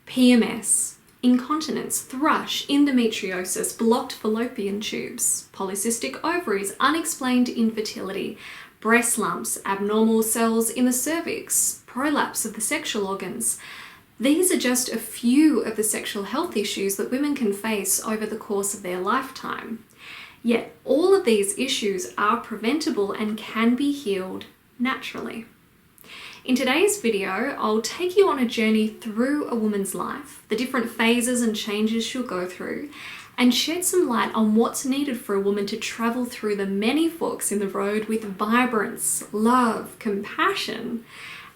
PMS, incontinence, thrush, endometriosis, blocked fallopian tubes, polycystic ovaries, unexplained infertility, breast lumps, abnormal cells in the cervix, prolapse of the sexual organs. These are just a few of the sexual health issues that women can face over the course of their lifetime. Yet all of these issues are preventable and can be healed naturally. In today's video, I'll take you on a journey through a woman's life, the different phases and changes she'll go through, and shed some light on what's needed for a woman to travel through the many forks in the road with vibrance, love, compassion,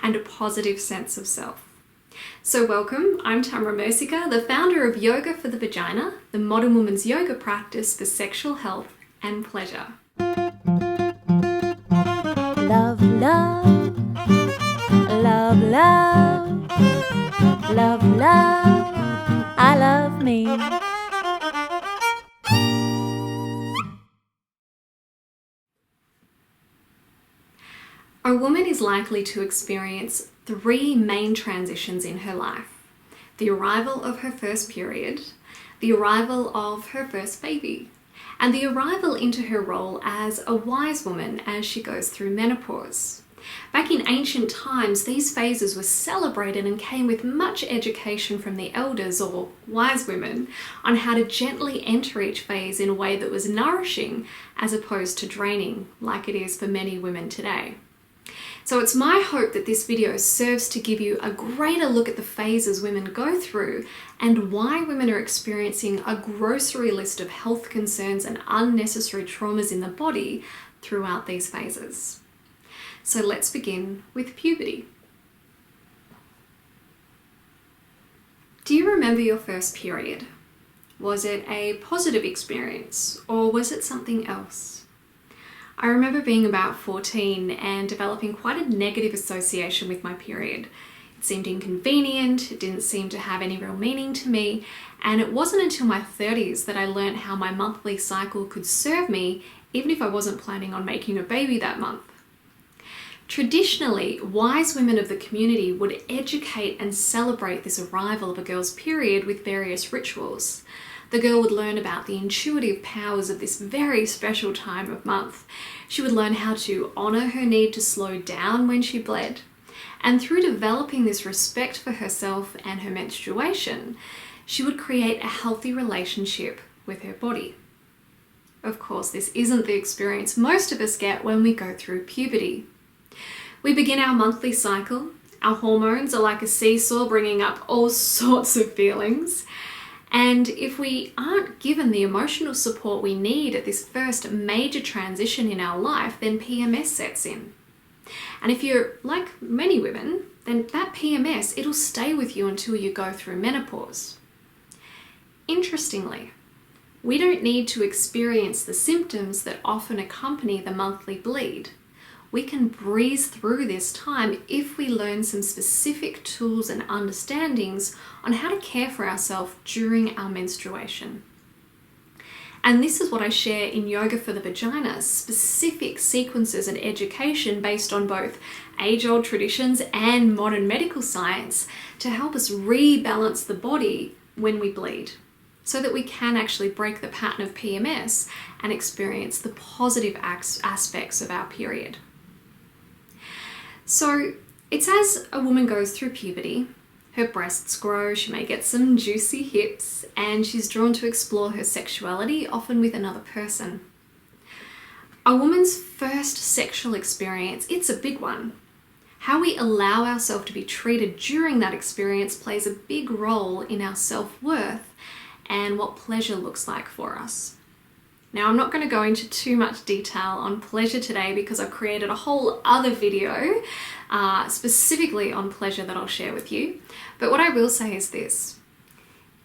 and a positive sense of self. So welcome, I'm Tamra Mercieca, the founder of Yoga for the Vagina, the modern woman's yoga practice for sexual health and pleasure. Love, love, love, love, love, love, I love me. A woman is likely to experience three main transitions in her life: the arrival of her first period, the arrival of her first baby, and the arrival into her role as a wise woman as she goes through menopause. Back in ancient times, these phases were celebrated and came with much education from the elders or wise women on how to gently enter each phase in a way that was nourishing as opposed to draining, like it is for many women today. So it's my hope that this video serves to give you a greater look at the phases women go through and why women are experiencing a grocery list of health concerns and unnecessary traumas in the body throughout these phases. So let's begin with puberty. Do you remember your first period? Was it a positive experience or was it something else? I remember being about 14 and developing quite a negative association with my period. It seemed inconvenient, it didn't seem to have any real meaning to me, and it wasn't until my 30s that I learned how my monthly cycle could serve me even if I wasn't planning on making a baby that month. Traditionally, wise women of the community would educate and celebrate this arrival of a girl's period with various rituals. The girl would learn about the intuitive powers of this very special time of month. She would learn how to honor her need to slow down when she bled. And through developing this respect for herself and her menstruation, she would create a healthy relationship with her body. Of course, this isn't the experience most of us get when we go through puberty. We begin our monthly cycle. Our hormones are like a seesaw bringing up all sorts of feelings. And if we aren't given the emotional support we need at this first major transition in our life, then PMS sets in. And if you're like many women, then that PMS, it'll stay with you until you go through menopause. Interestingly, we don't need to experience the symptoms that often accompany the monthly bleed. We can breeze through this time if we learn some specific tools and understandings on how to care for ourselves during our menstruation. And this is what I share in Yoga for the Vagina, specific sequences and education based on both age-old traditions and modern medical science to help us rebalance the body when we bleed, so that we can actually break the pattern of PMS and experience the positive aspects of our period. So it's as a woman goes through puberty, her breasts grow, she may get some juicy hips, and she's drawn to explore her sexuality, often with another person. A woman's first sexual experience, it's a big one. How we allow ourselves to be treated during that experience plays a big role in our self-worth and what pleasure looks like for us. Now, I'm not going to go into too much detail on pleasure today because I've created a whole other video specifically on pleasure that I'll share with you. But what I will say is this: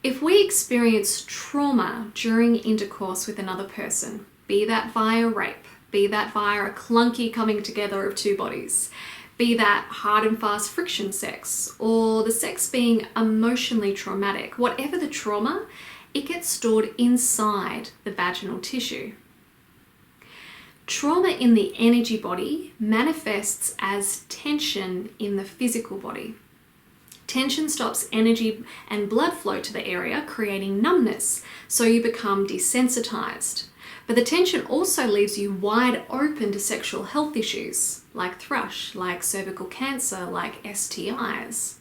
if we experience trauma during intercourse with another person, be that via rape, be that via a clunky coming together of two bodies, be that hard and fast friction sex, or the sex being emotionally traumatic, whatever the trauma, it gets stored inside the vaginal tissue. Trauma in the energy body manifests as tension in the physical body. Tension stops energy and blood flow to the area, creating numbness, so you become desensitized. But the tension also leaves you wide open to sexual health issues, like thrush, like cervical cancer, like STIs.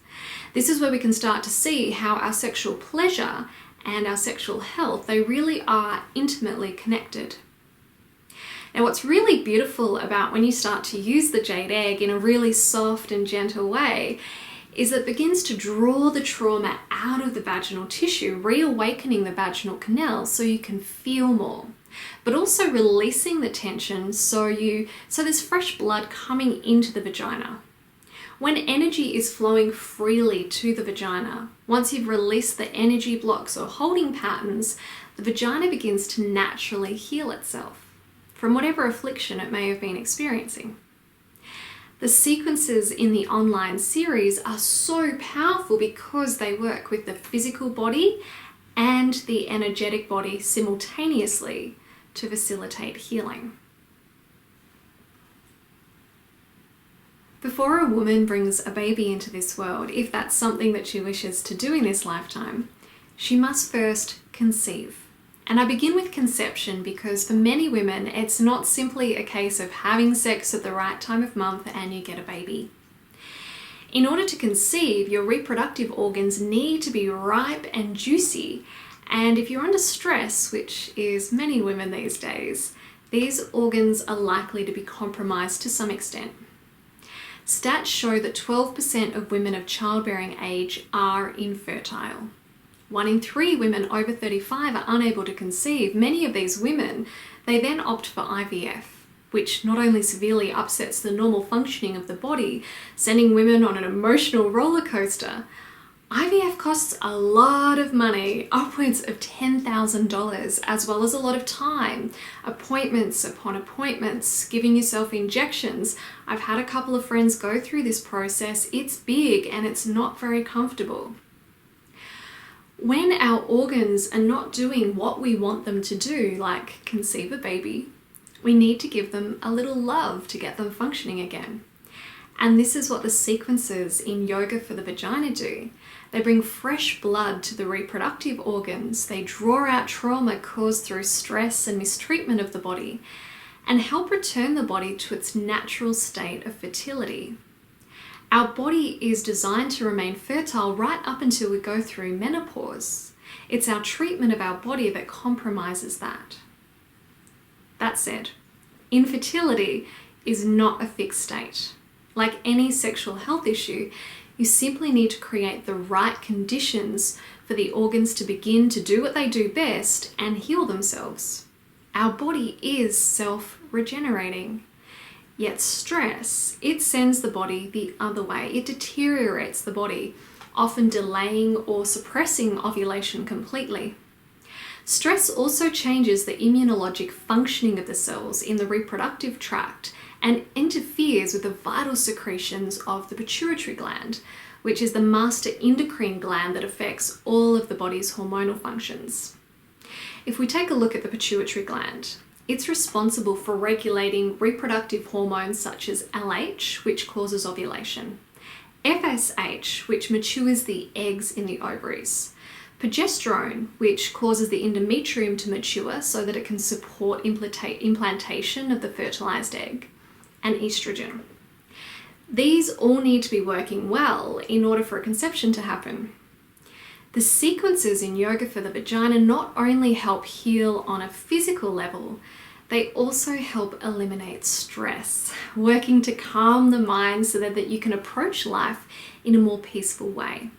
This is where we can start to see how our sexual pleasure and our sexual health, they really are intimately connected. Now, what's really beautiful about when you start to use the jade egg in a really soft and gentle way is that it begins to draw the trauma out of the vaginal tissue, reawakening the vaginal canal so you can feel more, but also releasing the tension so there's fresh blood coming into the vagina. When energy is flowing freely to the vagina, once you've released the energy blocks or holding patterns, the vagina begins to naturally heal itself from whatever affliction it may have been experiencing. The sequences in the online series are so powerful because they work with the physical body and the energetic body simultaneously to facilitate healing. Before a woman brings a baby into this world, if that's something that she wishes to do in this lifetime, she must first conceive. And I begin with conception because for many women, it's not simply a case of having sex at the right time of month and you get a baby. In order to conceive, your reproductive organs need to be ripe and juicy. And if you're under stress, which is many women these days, these organs are likely to be compromised to some extent. Stats show that 12% of women of childbearing age are infertile. 1 in 3 women over 35 are unable to conceive. Many of these women, they then opt for IVF, which not only severely upsets the normal functioning of the body, sending women on an emotional roller coaster, IVF costs a lot of money, upwards of $10,000, as well as a lot of time, appointments upon appointments, giving yourself injections. I've had a couple of friends go through this process. It's big and it's not very comfortable. When our organs are not doing what we want them to do, like conceive a baby, we need to give them a little love to get them functioning again. And this is what the sequences in Yoga for the Vagina do. They bring fresh blood to the reproductive organs, they draw out trauma caused through stress and mistreatment of the body, and help return the body to its natural state of fertility. Our body is designed to remain fertile right up until we go through menopause. It's our treatment of our body that compromises that. That said, infertility is not a fixed state. Like any sexual health issue, you simply need to create the right conditions for the organs to begin to do what they do best and heal themselves. Our body is self-regenerating. Yet stress, it sends the body the other way. It deteriorates the body, often delaying or suppressing ovulation completely. Stress also changes the immunologic functioning of the cells in the reproductive tract and interferes with the vital secretions of the pituitary gland, which is the master endocrine gland that affects all of the body's hormonal functions. If we take a look at the pituitary gland, it's responsible for regulating reproductive hormones such as LH, which causes ovulation, FSH, which matures the eggs in the ovaries, progesterone, which causes the endometrium to mature so that it can support implantation of the fertilized egg, and estrogen. These all need to be working well in order for a conception to happen. The sequences in Yoga for the Vagina not only help heal on a physical level, they also help eliminate stress, working to calm the mind so that you can approach life in a more peaceful way.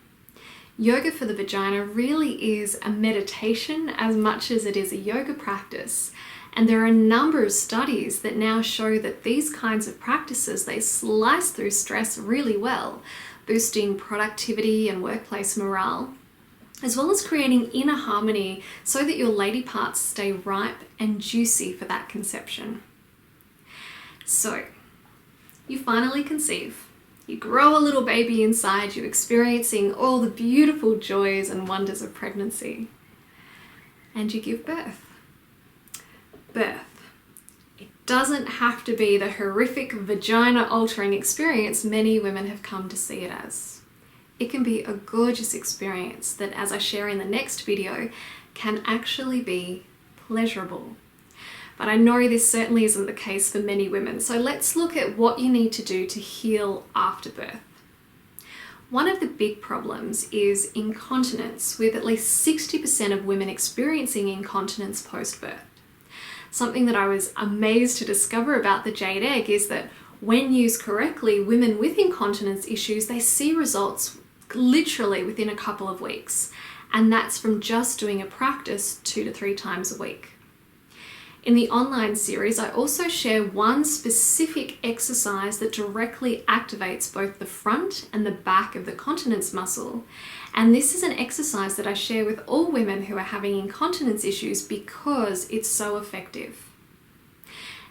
Yoga for the Vagina really is a meditation as much as it is a yoga practice. And there are a number of studies that now show that these kinds of practices, they slice through stress really well, boosting productivity and workplace morale, as well as creating inner harmony so that your lady parts stay ripe and juicy for that conception. So, you finally conceive. You grow a little baby inside you, experiencing all the beautiful joys and wonders of pregnancy. And you give birth. Birth. It doesn't have to be the horrific vagina-altering experience many women have come to see it as. it can be a gorgeous experience that, as I share in the next video, can actually be pleasurable. But I know this certainly isn't the case for many women, so let's look at what you need to do to heal after birth. One of the big problems is incontinence, with at least 60% of women experiencing incontinence post-birth. Something that I was amazed to discover about the jade egg is that when used correctly, women with incontinence issues, they see results literally within a couple of weeks. And that's from just doing a practice 2 to 3 times a week. In the online series, I also share one specific exercise that directly activates both the front and the back of the continence muscle. And this is an exercise that I share with all women who are having incontinence issues because it's so effective.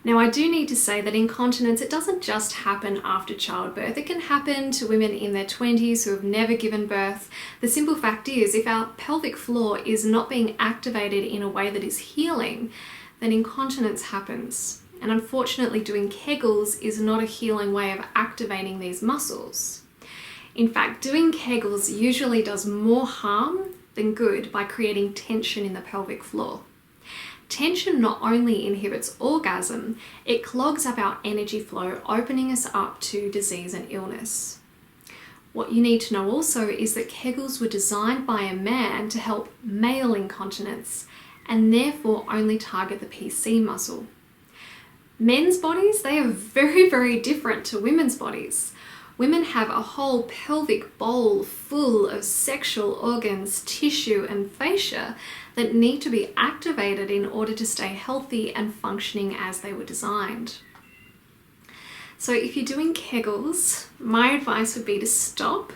Now, I do need to say that incontinence, it doesn't just happen after childbirth. It can happen to women in their 20s who have never given birth. The simple fact is, if our pelvic floor is not being activated in a way that is healing, then incontinence happens. And unfortunately, doing Kegels is not a healing way of activating these muscles. In fact, doing Kegels usually does more harm than good by creating tension in the pelvic floor. Tension not only inhibits orgasm, it clogs up our energy flow, opening us up to disease and illness. What you need to know also is that Kegels were designed by a man to help male incontinence, and therefore only target the PC muscle. Men's bodies, they are very, very different to women's bodies. Women have a whole pelvic bowl full of sexual organs, tissue, and fascia that need to be activated in order to stay healthy and functioning as they were designed. So if you're doing Kegels, my advice would be to stop.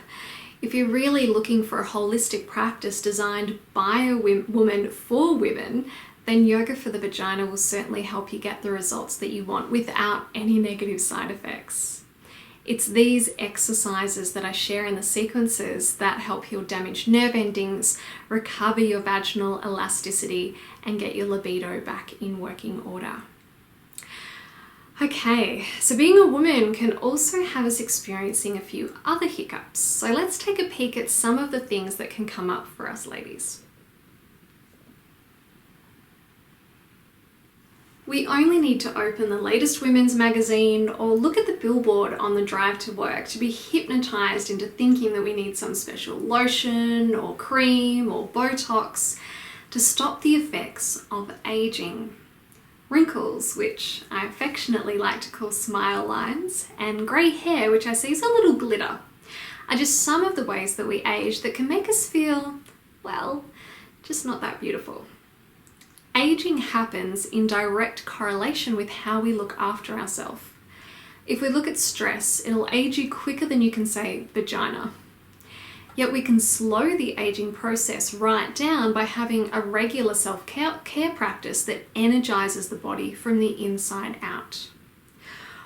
If you're really looking for a holistic practice designed by a woman for women, then yoga for the vagina will certainly help you get the results that you want without any negative side effects. It's these exercises that I share in the sequences that help heal damaged nerve endings, recover your vaginal elasticity, and get your libido back in working order. Okay, so being a woman can also have us experiencing a few other hiccups. So let's take a peek at some of the things that can come up for us ladies. We only need to open the latest women's magazine or look at the billboard on the drive to work to be hypnotized into thinking that we need some special lotion or cream or Botox to stop the effects of aging. Wrinkles, which I affectionately like to call smile lines, and grey hair, which I see as a little glitter, are just some of the ways that we age that can make us feel, well, just not that beautiful. Aging happens in direct correlation with how we look after ourselves. If we look at stress, it'll age you quicker than you can say vagina. Yet we can slow the aging process right down by having a regular self-care practice that energizes the body from the inside out.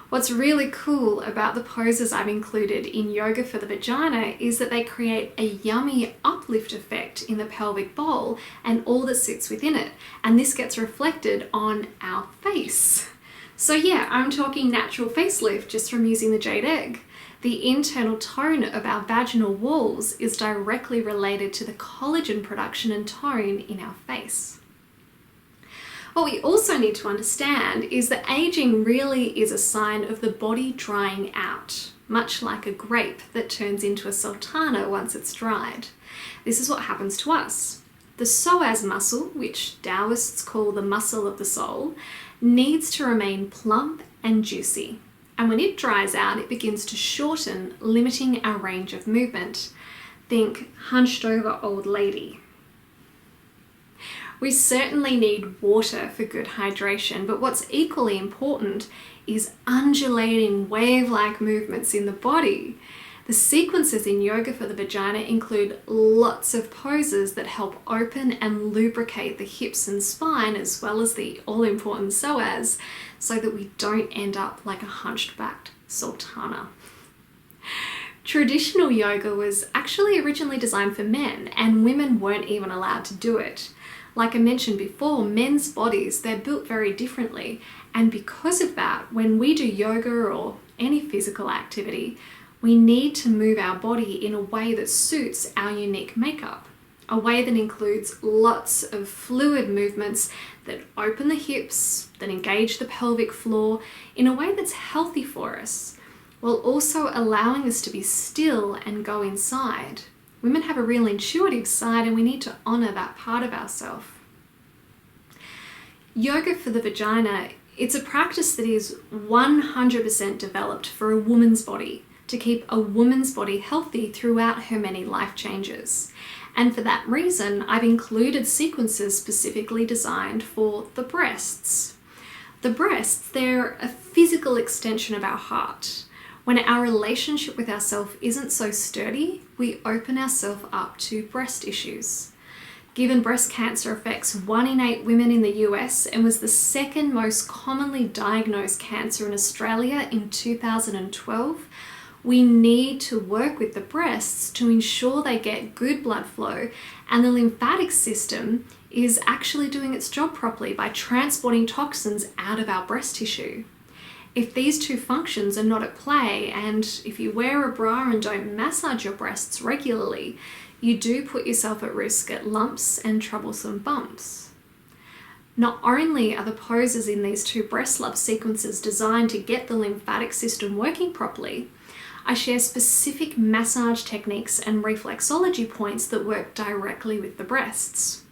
What's really cool about the poses I've included in Yoga for the Vagina is that they create a yummy uplift effect in the pelvic bowl and all that sits within it, and this gets reflected on our face. So yeah, I'm talking natural facelift just from using the jade egg. The internal tone of our vaginal walls is directly related to the collagen production and tone in our face. What we also need to understand is that aging really is a sign of the body drying out, much like a grape that turns into a sultana once it's dried. This is what happens to us. The psoas muscle, which Taoists call the muscle of the soul, needs to remain plump and juicy. And when it dries out, it begins to shorten, limiting our range of movement. Think hunched over old lady. We certainly need water for good hydration, but what's equally important is undulating wave-like movements in the body. The sequences in Yoga for the Vagina include lots of poses that help open and lubricate the hips and spine, as well as the all-important psoas, so that we don't end up like a hunched-backed sultana. Traditional yoga was actually originally designed for men, and women weren't even allowed to do it. Like I mentioned before, men's bodies, they're built very differently, and because of that, when we do yoga or any physical activity, we need to move our body in a way that suits our unique makeup, a way that includes lots of fluid movements that open the hips, that engage the pelvic floor in a way that's healthy for us, while also allowing us to be still and go inside. Women have a real intuitive side, and we need to honor that part of ourselves. Yoga for the vagina, it's a practice that is 100% developed for a woman's body, to keep a woman's body healthy throughout her many life changes. And for that reason, I've included sequences specifically designed for the breasts. The breasts, they're a physical extension of our heart. When our relationship with ourselves isn't so sturdy, we open ourselves up to breast issues. Given breast cancer affects 1 in 8 women in the US and was the second most commonly diagnosed cancer in Australia in 2012, we need to work with the breasts to ensure they get good blood flow and the lymphatic system is actually doing its job properly by transporting toxins out of our breast tissue. If these two functions are not at play, and if you wear a bra and don't massage your breasts regularly, you do put yourself at risk at lumps and troublesome bumps. Not only are the poses in these 2 breast love sequences designed to get the lymphatic system working properly, I share specific massage techniques and reflexology points that work directly with the breasts.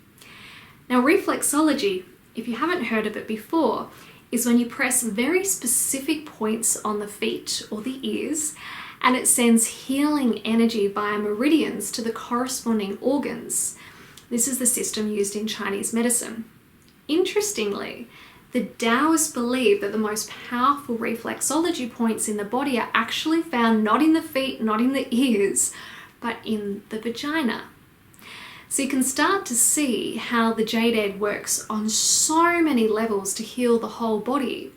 Now, reflexology, if you haven't heard of it before, is when you press very specific points on the feet or the ears, and it sends healing energy via meridians to the corresponding organs. This is the system used in Chinese medicine. Interestingly, the Taoists believe that the most powerful reflexology points in the body are actually found not in the feet, not in the ears, but in the vagina. So you can start to see how the jade egg works on so many levels to heal the whole body.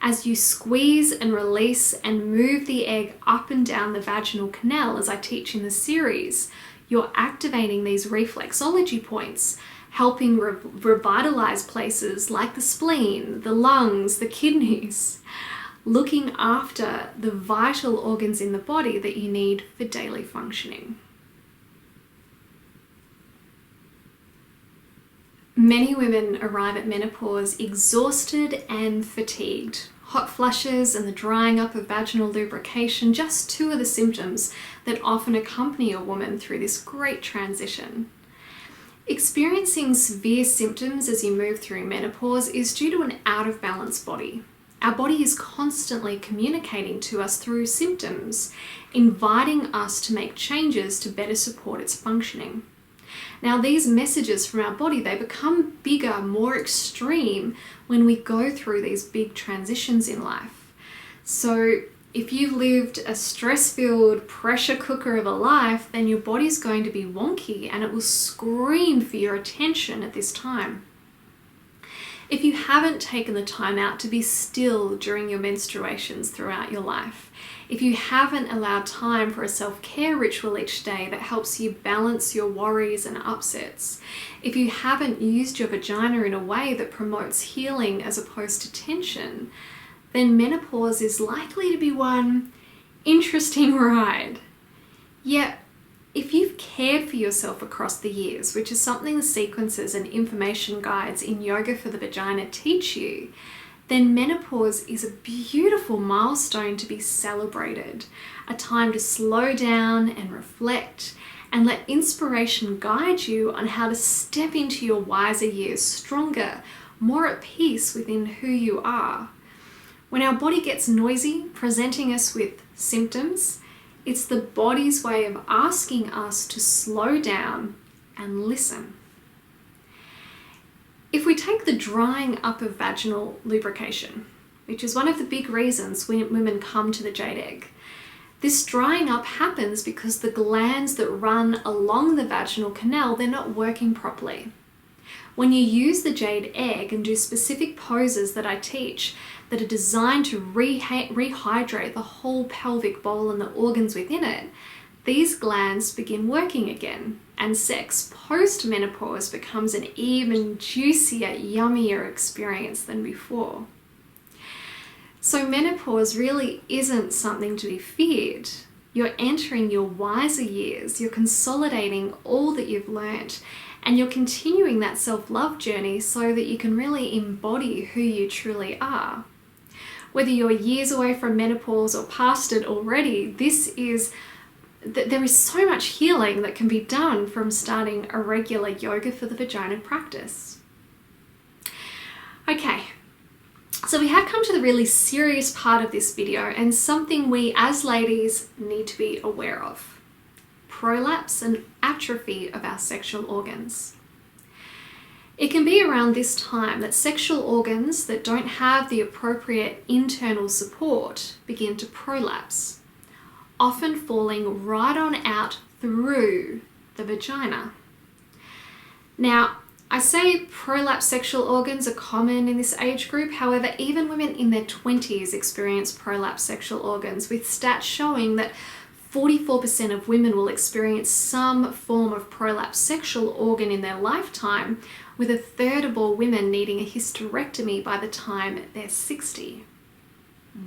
As you squeeze and release and move the egg up and down the vaginal canal, as I teach in the series, you're activating these reflexology points, helping revitalize places like the spleen, the lungs, the kidneys, looking after the vital organs in the body that you need for daily functioning. Many women arrive at menopause exhausted and fatigued. Hot flushes and the drying up of vaginal lubrication, just 2 of the symptoms that often accompany a woman through this great transition. Experiencing severe symptoms as you move through menopause is due to an out of balance body. Our body is constantly communicating to us through symptoms, inviting us to make changes to better support its functioning. Now, these messages from our body, they become bigger, more extreme when we go through these big transitions in life. So if you've lived a stress-filled pressure cooker of a life, then your body's going to be wonky and it will scream for your attention at this time. If you haven't taken the time out to be still during your menstruations throughout your life, if you haven't allowed time for a self-care ritual each day that helps you balance your worries and upsets, if you haven't used your vagina in a way that promotes healing as opposed to tension, then menopause is likely to be one interesting ride. Yet, if you've cared for yourself across the years, which is something the sequences and information guides in Yoga for the Vagina teach you, then menopause is a beautiful milestone to be celebrated, a time to slow down and reflect and let inspiration guide you on how to step into your wiser years stronger, more at peace within who you are. When our body gets noisy, presenting us with symptoms, it's the body's way of asking us to slow down and listen. If we take the drying up of vaginal lubrication, which is one of the big reasons when women come to the jade egg, this drying up happens because the glands that run along the vaginal canal, they're not working properly. When you use the jade egg and do specific poses that I teach that are designed to rehydrate the whole pelvic bowl and the organs within it, these glands begin working again, and sex post-menopause becomes an even juicier, yummier experience than before. So menopause really isn't something to be feared. You're entering your wiser years, you're consolidating all that you've learnt, and you're continuing that self-love journey so that you can really embody who you truly are. Whether you're years away from menopause or past it already, there is so much healing that can be done from starting a regular yoga for the vagina practice. Okay, so we have come to the really serious part of this video and something we as ladies need to be aware of: prolapse and atrophy of our sexual organs. It can be around this time that sexual organs that don't have the appropriate internal support begin to prolapse, often falling right on out through the vagina. Now, I say prolapsed sexual organs are common in this age group. However, even women in their 20s experience prolapsed sexual organs, with stats showing that 44% of women will experience some form of prolapsed sexual organ in their lifetime, with a third of all women needing a hysterectomy by the time they're 60.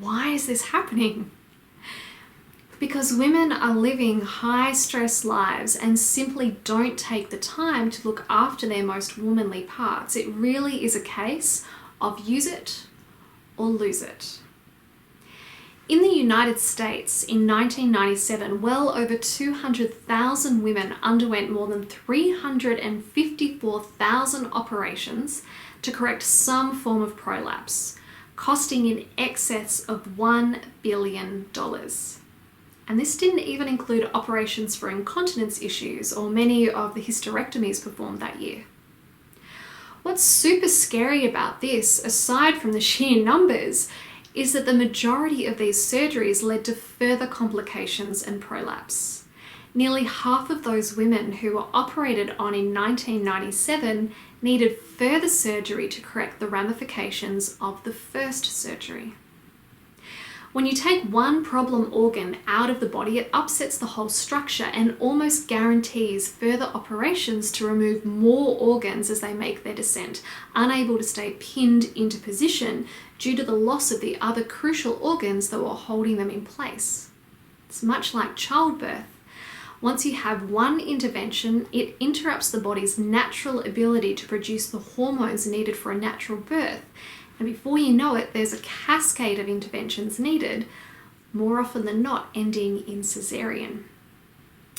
Why is this happening? Because women are living high stress lives and simply don't take the time to look after their most womanly parts. It really is a case of use it or lose it. In the United States in 1997, well over 200,000 women underwent more than 354,000 operations to correct some form of prolapse, costing in excess of $1 billion. And this didn't even include operations for incontinence issues or many of the hysterectomies performed that year. What's super scary about this, aside from the sheer numbers, is that the majority of these surgeries led to further complications and prolapse. Nearly half of those women who were operated on in 1997 needed further surgery to correct the ramifications of the first surgery. When you take one problem organ out of the body, it upsets the whole structure and almost guarantees further operations to remove more organs as they make their descent, unable to stay pinned into position due to the loss of the other crucial organs that were holding them in place. It's much like childbirth. Once you have one intervention, it interrupts the body's natural ability to produce the hormones needed for a natural birth. And before you know it, there's a cascade of interventions needed, more often than not ending in cesarean.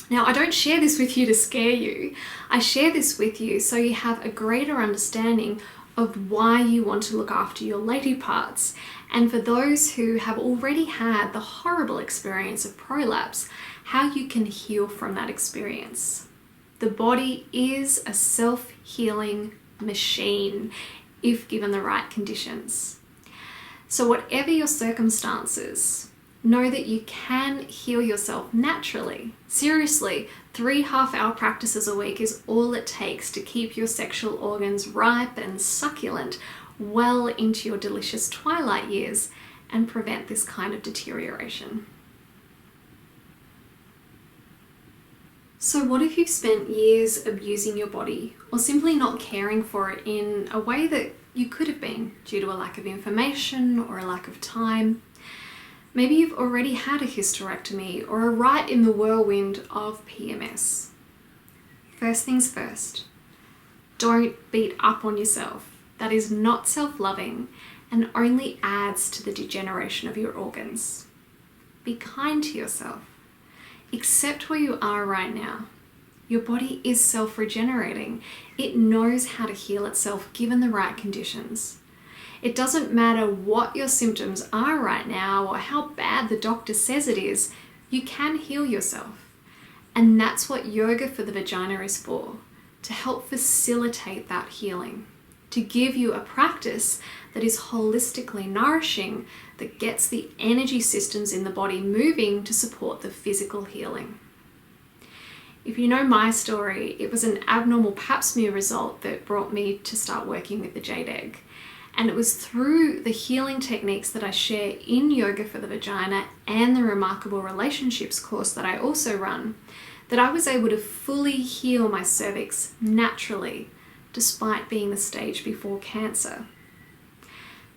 Now, I don't share this with you to scare you. I share this with you so you have a greater understanding of why you want to look after your lady parts. And for those who have already had the horrible experience of prolapse, how you can heal from that experience. The body is a self-healing machine, if given the right conditions. So whatever your circumstances, know that you can heal yourself naturally. Seriously, 3 half-hour practices a week is all it takes to keep your sexual organs ripe and succulent well into your delicious twilight years and prevent this kind of deterioration. So what if you've spent years abusing your body or simply not caring for it in a way that you could have been due to a lack of information or a lack of time? Maybe you've already had a hysterectomy or are right in the whirlwind of PMS. First things first, don't beat up on yourself. That is not self-loving and only adds to the degeneration of your organs. Be kind to yourself. Accept where you are right now. Your body is self-regenerating. It knows how to heal itself given the right conditions. It doesn't matter what your symptoms are right now or how bad the doctor says it is, you can heal yourself. And that's what yoga for the vagina is for, to help facilitate that healing, to give you a practice that is holistically nourishing, that gets the energy systems in the body moving to support the physical healing. If you know my story, it was an abnormal pap smear result that brought me to start working with the jade egg. And it was through the healing techniques that I share in Yoga for the Vagina and the Remarkable Relationships course that I also run, that I was able to fully heal my cervix naturally, despite being the stage before cancer.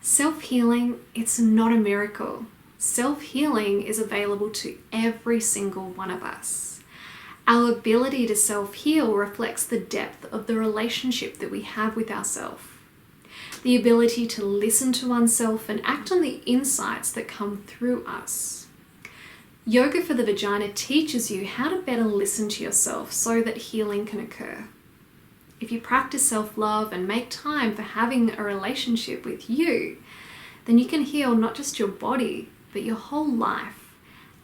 Self-healing, it's not a miracle. Self-healing is available to every single one of us. Our ability to self-heal reflects the depth of the relationship that we have with ourselves. The ability to listen to oneself and act on the insights that come through us. Yoga for the Vagina teaches you how to better listen to yourself so that healing can occur. If you practice self-love and make time for having a relationship with you, then you can heal not just your body, but your whole life.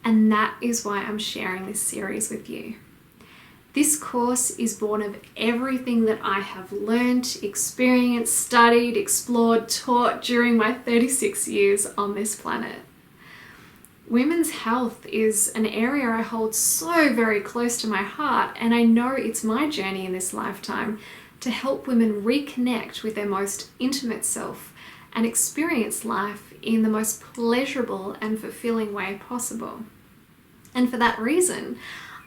And that is why I'm sharing this series with you. This course is born of everything that I have learned, experienced, studied, explored, taught during my 36 years on this planet. Women's health is an area I hold so very close to my heart, and I know it's my journey in this lifetime to help women reconnect with their most intimate self and experience life in the most pleasurable and fulfilling way possible. And for that reason,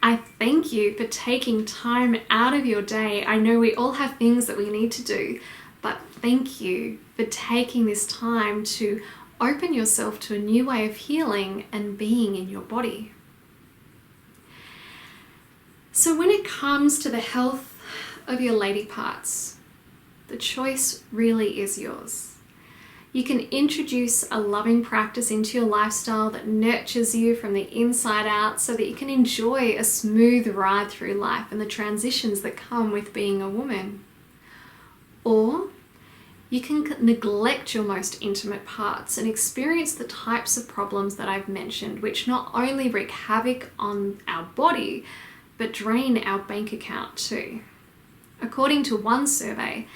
I thank you for taking time out of your day. I know we all have things that we need to do, but thank you for taking this time to open yourself to a new way of healing and being in your body. So when it comes to the health of your lady parts, the choice really is yours. You can introduce a loving practice into your lifestyle that nurtures you from the inside out so that you can enjoy a smooth ride through life and the transitions that come with being a woman. Or you can neglect your most intimate parts and experience the types of problems that I've mentioned, which not only wreak havoc on our body, but drain our bank account too. According to one survey,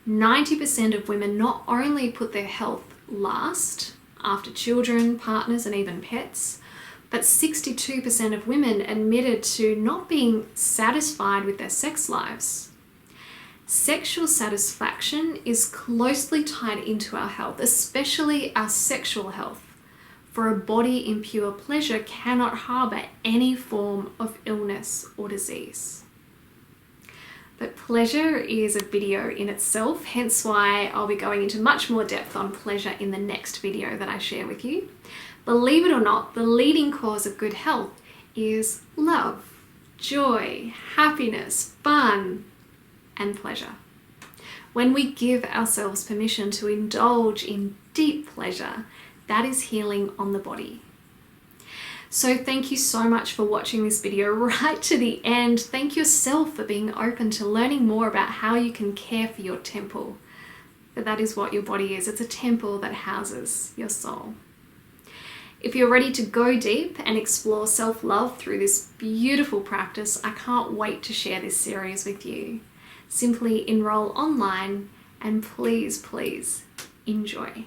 90% of women not only put their health last after children, partners, and even pets, but 62% of women admitted to not being satisfied with their sex lives. Sexual satisfaction is closely tied into our health, especially our sexual health, for a body in pure pleasure cannot harbor any form of illness or disease. But pleasure is a video in itself, hence why I'll be going into much more depth on pleasure in the next video that I share with you. Believe it or not, the leading cause of good health is love, joy, happiness, fun, and pleasure. When we give ourselves permission to indulge in deep pleasure, that is healing on the body. So thank you so much for watching this video right to the end. Thank yourself for being open to learning more about how you can care for your temple. But that is what your body is. It's a temple that houses your soul. If you're ready to go deep and explore self-love through this beautiful practice, I can't wait to share this series with you. Simply enroll online and please, please enjoy.